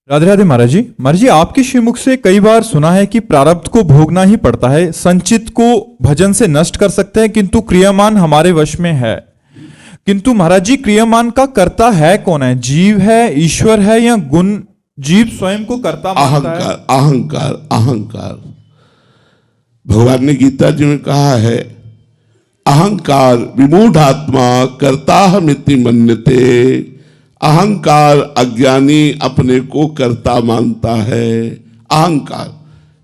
राधे राधे महाराज जी। महाराज जी, आपके श्रीमुख से कई बार सुना है कि प्रारब्ध को भोगना ही पड़ता है, संचित को भजन से नष्ट कर सकते हैं किंतु क्रियामान हमारे वश में है। किंतु महाराज जी, क्रियामान का कर्ता है कौन है? जीव है, ईश्वर है, या गुण जीव स्वयं को कर्ता मानता है? अहंकार, अहंकार, अहंकार। भगवान ने गीता जी में कहा है, अहंकार विमूढ़ात्मा कर्ताहमिति मन्यते। अहंकार अज्ञानी अपने को कर्ता मानता है। अहंकार,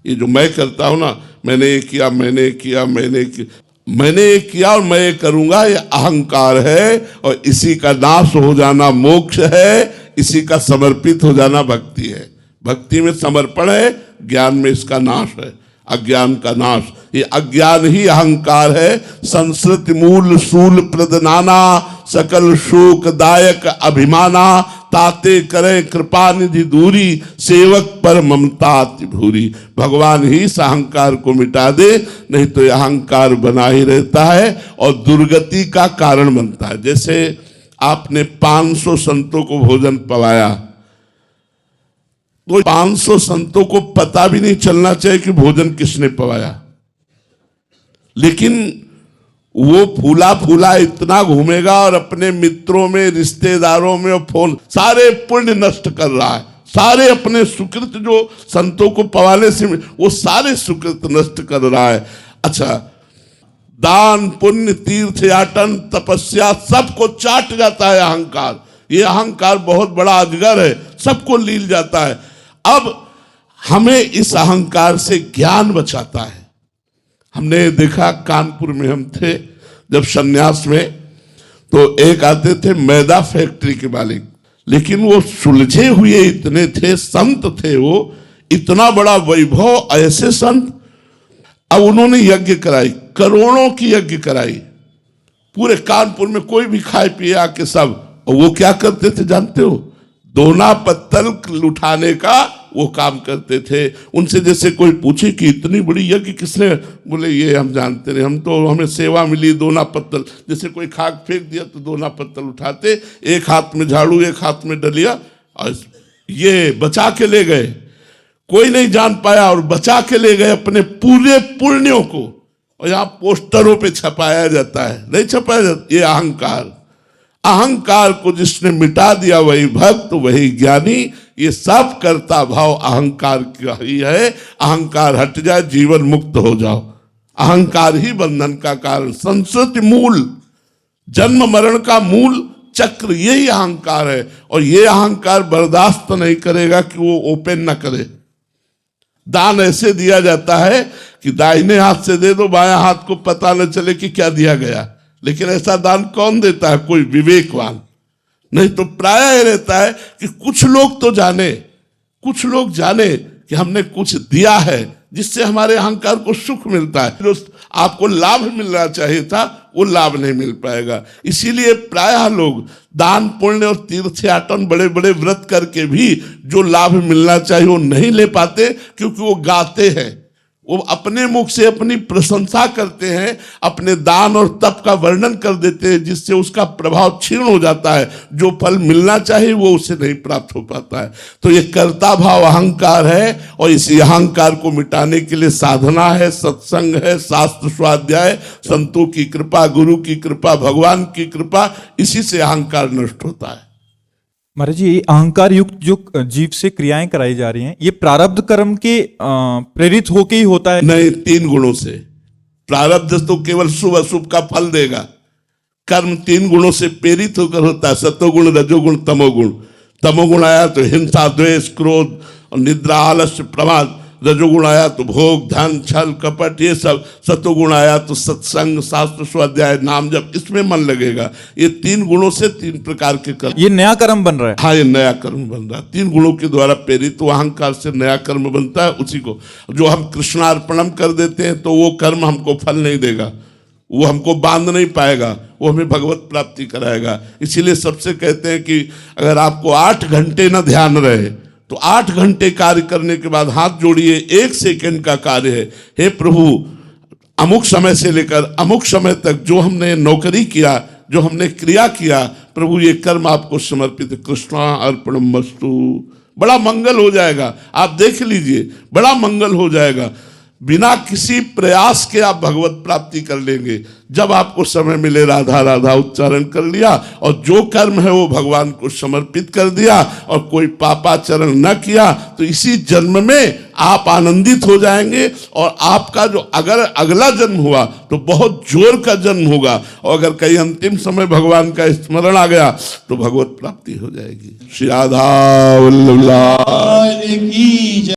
ये जो मैं करता हूं ना, मैंने ये किया, मैंने किया, मैंने ये किया और मैं ये करूंगा, ये अहंकार है। और इसी का नाश हो जाना मोक्ष है, इसी का समर्पित हो जाना भक्ति है। भक्ति में समर्पण है, ज्ञान में इसका नाश है, अज्ञान का नाश। ये अज्ञान ही अहंकार है। संस्कृत मूल सूल प्रदनाना, सकल शोक दायक अभिमाना। ताते करे कृपा निधि दूरी, सेवक पर ममता अति भूरी। भगवान ही इस अहंकार को मिटा दे, नहीं तो यह अहंकार बना ही रहता है और दुर्गति का कारण बनता है। जैसे आपने 500 संतों को भोजन पवाया, तो 500 संतों को पता भी नहीं चलना चाहिए कि भोजन किसने पवाया, लेकिन वो फूला फूला इतना घूमेगा और अपने मित्रों में, रिश्तेदारों में और फोन सारे पुण्य नष्ट कर रहा है। सारे अपने सुकृत जो संतों को पवाने से वो सारे सुकृत नष्ट कर रहा है। अच्छा, दान पुण्य तीर्थ याटन तपस्या सबको चाट जाता है अहंकार। ये अहंकार बहुत बड़ा अजगर है, सबको लील जाता है। अब हमें इस अहंकार से ज्ञान बचाता है। हमने देखा, कानपुर में हम थे जब सन्यास में, तो एक आते थे मैदा फैक्ट्री के मालिक, लेकिन वो सुलझे हुए इतने थे, संत थे वो, इतना बड़ा वैभव, ऐसे संत। अब उन्होंने यज्ञ कराई, करोड़ों की यज्ञ कराई, पूरे कानपुर में कोई भी खाए पिए आके सब। और वो क्या करते थे जानते हो? दोना पत्तल उठाने का वो काम करते थे। उनसे जैसे कोई पूछे कि इतनी बड़ी यज्ञ किसने, बोले ये हम जानते नहीं, हम तो हमें सेवा मिली दोना पत्तल। जैसे कोई खाक फेंक दिया तो दोना पत्तल उठाते, एक हाथ में झाड़ू एक हाथ में डलिया, और ये बचा के ले गए। कोई नहीं जान पाया और बचा के ले गए अपने पूरे पुण्यों को। और यहाँ पोस्टरों पे छपाया जाता है, नहीं छपाया जाता। ये अहंकार, अहंकार को जिसने मिटा दिया वही भक्त, वही ज्ञानी। ये सब कर्ता भाव अहंकार का ही है। अहंकार हट जाए, जीवन मुक्त हो जाओ। अहंकार ही बंधन का कारण। संस्कृति मूल, जन्म मरण का मूल चक्र यही अहंकार है। और ये अहंकार बर्दाश्त नहीं करेगा कि वो ओपन ना करे। दान ऐसे दिया जाता है कि दाहिने हाथ से दे दो, बाएं हाथ को पता न चले कि क्या दिया गया। लेकिन ऐसा दान कौन देता है? कोई विवेकवान। नहीं तो प्रायः रहता है कि कुछ लोग तो जाने, कुछ लोग जाने कि हमने कुछ दिया है जिससे हमारे अहंकार को सुख मिलता है। जो आपको लाभ मिलना चाहिए था वो लाभ नहीं मिल पाएगा। इसीलिए प्रायः लोग दान पुण्य और तीर्थयाटन बड़े बड़े व्रत करके भी जो लाभ मिलना चाहिए वो नहीं ले पाते, क्योंकि वो गाते हैं, वो अपने मुख से अपनी प्रशंसा करते हैं, अपने दान और तप का वर्णन कर देते हैं, जिससे उसका प्रभाव क्षीण हो जाता है। जो फल मिलना चाहिए वो उसे नहीं प्राप्त हो पाता है। तो ये कर्ता भाव अहंकार है, और इसी अहंकार को मिटाने के लिए साधना है, सत्संग है, शास्त्र स्वाध्याय, संतों की कृपा, गुरु की कृपा, भगवान की कृपा, इसी से अहंकार नष्ट होता है। महाराज जी, अहंकार युक्त जो जीव से क्रियाएं कराई जा रही हैं, ये प्रारब्ध कर्म के प्रेरित होके ही होता है? नहीं, 3 गुणों से। प्रारब्ध तो केवल शुभ अशुभ का फल देगा। कर्म 3 गुणों से प्रेरित होकर होता है, सतोगुण, रजोगुण, तमोगुण। तमोगुण आया तो हिंसा, द्वेष, क्रोध और निद्रा, आलस्य, प्रमाद। रजोगुण आया तो भोग, धन, छल, कपट, ये सब। सतोगुण आया तो सत्संग, शास्त्र स्वाध्याय, नाम जप, इसमें मन लगेगा। ये 3 गुणों से 3 प्रकार के कर्म। ये नया कर्म बन रहा है? हाँ, ये नया कर्म बन रहा है। 3 गुणों के द्वारा प्रेरित तो अहंकार से नया कर्म बनता है। उसी को जो हम कृष्णार्पणम कर देते हैं तो वो कर्म हमको फल नहीं देगा, वो हमको बांध नहीं पाएगा, वो हमें भगवत प्राप्ति कराएगा। इसीलिए सबसे कहते हैं कि अगर आपको 8 घंटे ना ध्यान रहे तो 8 घंटे कार्य करने के बाद हाथ जोड़िए, 1 सेकंड का कार्य है। हे प्रभु, अमुक समय से लेकर अमुक समय तक जो हमने नौकरी किया, जो हमने क्रिया किया, प्रभु ये कर्म आपको समर्पित, कृष्णा अर्पणमस्तु। बड़ा मंगल हो जाएगा। आप देख लीजिए, बड़ा मंगल हो जाएगा। बिना किसी प्रयास के आप भगवत प्राप्ति कर लेंगे। जब आपको समय मिले राधा राधा उच्चारण कर लिया और जो कर्म है वो भगवान को समर्पित कर दिया और कोई पापाचरण न किया, तो इसी जन्म में आप आनंदित हो जाएंगे। और आपका जो अगर अगला जन्म हुआ तो बहुत जोर का जन्म होगा, और अगर कहीं अंतिम समय भगवान का स्मरण आ गया तो भगवत प्राप्ति हो जाएगी। श्री राधा वल्लभ।